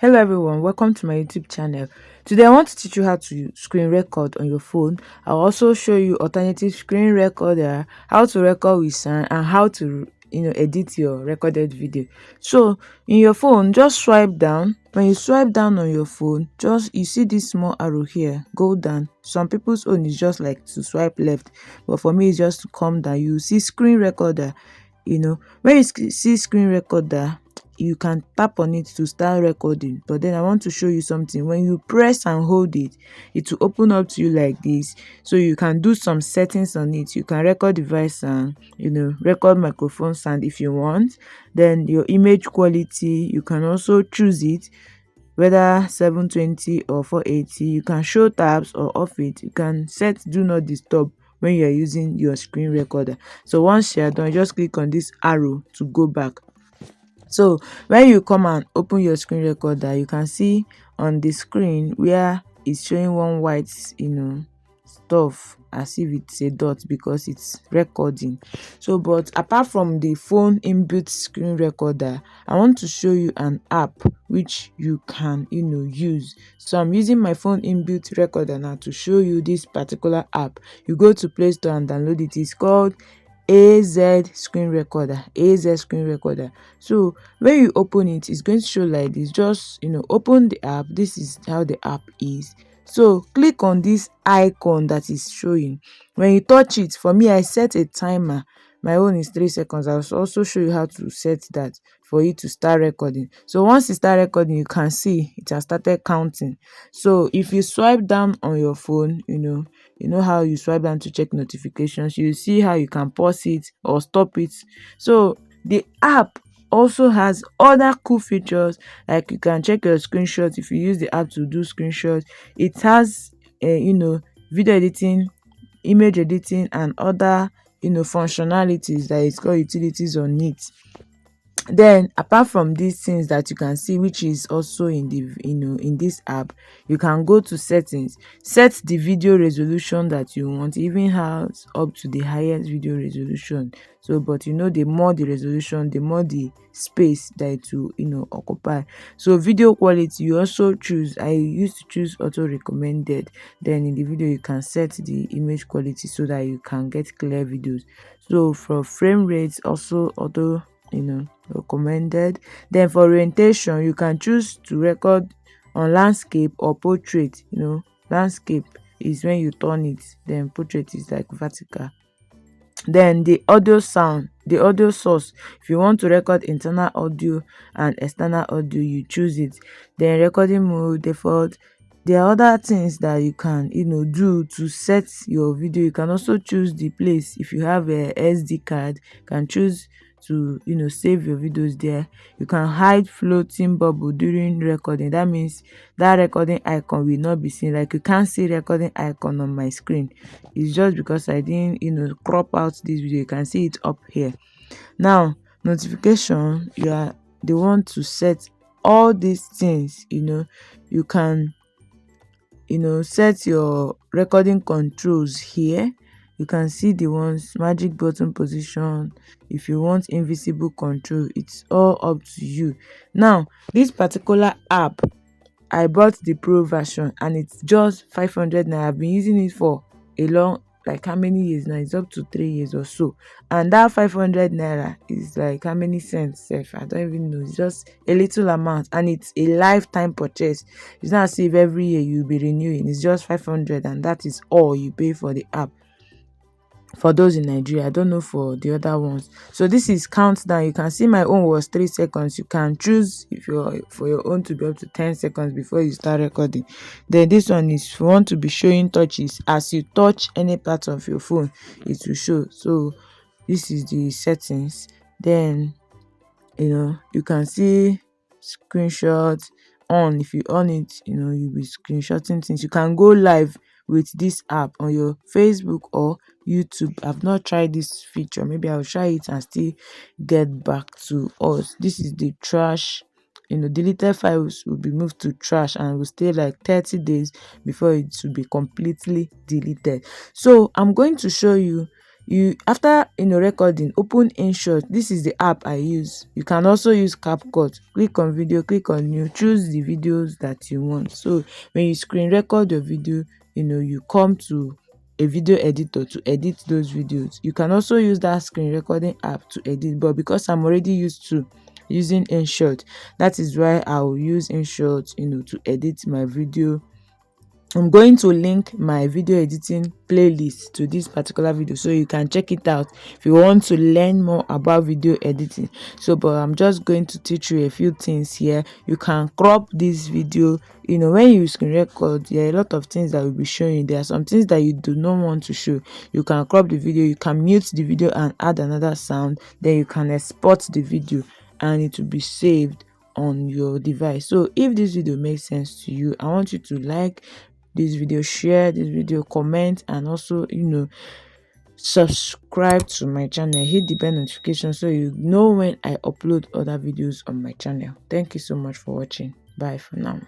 Hello everyone, welcome to my YouTube channel. Today I want to teach you how to screen record on your phone. I'll also show you alternative screen recorder, how to record with sound, and how to edit your recorded video. So in your phone, just swipe down. When you swipe down on your phone, just you see this small arrow here, go down. Some people's own is just like to swipe left, but for me it's just to come down. You see screen recorder. When you see screen recorder, you can tap on it to start recording. But then I want to show you something. When you press and hold it, it will open up to you like this, so you can do some settings on it. You can record device sound, record microphone sound if you want. Then your image quality, you can also choose it, whether 720 or 480. You can show tabs or off it. You can set do not disturb when you are using your screen recorder. So once you are done, just click on this arrow to go back. So when you come and open your screen recorder, you can see on the screen where it's showing one white stuff as if it's a dot because it's recording. So but apart from the phone inbuilt screen recorder, I want to show you an app which you can use. So I'm using my phone inbuilt recorder now to show you this particular app. You go to Play Store and download it. It's called AZ screen recorder. So when you open it, it's going to show like this. Just open the app. This is how the app is. So click on this icon that is showing. When you touch it, for me, I set a timer. My own is 3 seconds. I'll also show you how to set that for you to start recording. So once you start recording, you can see it has started counting. So if you swipe down on your phone, you know how you swipe down to check notifications, you see how you can pause it or stop it. So the app also has other cool features, like you can check your screenshots if you use the app to do screenshots. It has video editing, image editing, and other functionalities that is called utilities on it. Then apart from these things that you can see, which is also in the in this app, you can go to settings, set the video resolution that you want. It even has up to the highest video resolution. So but the more the resolution, the more the space that it will occupy. So video quality, you also choose. I used to choose auto recommended. Then in the video you can set the image quality so that you can get clear videos. So for frame rates, also auto recommended. Then for orientation, you can choose to record on landscape or portrait. Landscape is when you turn it, then portrait is like vertical. Then the audio source, if you want to record internal audio and external audio, you choose it. Then recording mode, default. There are other things that you can do to set your video. You can also choose the place. If you have a SD card, you can choose to save your videos there. You can hide floating bubble during recording. That means that recording icon will not be seen. Like you can't see recording icon on my screen. It's just because I didn't crop out this video. You can see it up here. Now notification, you are the one to set all these things. You can set your recording controls here. You can see the ones, magic button position. If you want invisible control, it's all up to you. Now this particular app, I bought the pro version and it's just 500 naira. I've been using it for a long, like how many years now? It's up to 3 years or so. And that 500 naira is like how many cents sef? I don't even know. It's just a little amount and it's a lifetime purchase. It's not as if every year you'll be renewing. It's just 500 and that is all you pay for the app. For those in Nigeria, I don't know for the other ones. So this is countdown. You can see my own was 3 seconds. You can choose if you're for your own to be up to 10 seconds before you start recording. Then this one is if you want to be showing touches. As you touch any part of your phone, it will show. So this is the settings. Then you can see screenshot on. If you on it, you'll be screenshotting things. You can go live with this app on your Facebook or YouTube. I've not tried this feature. Maybe I'll try it and still get back to us. This is the trash. Deleted files will be moved to trash and will stay like 30 days before it will be completely deleted. So I'm going to show you you after recording, open InShot. This is the app I use. You can also use CapCut. Click on video, click on new, choose the videos that you want. So when you screen record your video, you come to a video editor to edit those videos. You can also use that screen recording app to edit, but because I'm already used to using InShot, that is why I will use InShot to edit my video. I'm going to link my video editing playlist to this particular video so you can check it out if you want to learn more about video editing. So but I'm just going to teach you a few things here. You can crop this video. When you screen record, there are a lot of things that will be showing. There are some things that you do not want to show. You can crop the video, you can mute the video and add another sound, then you can export the video and it will be saved on your device. So if this video makes sense to you, I want you to like this video, share this video, comment, and also subscribe to my channel. Hit the bell notification so you know when I upload other videos on my channel. Thank you so much for watching. Bye for now.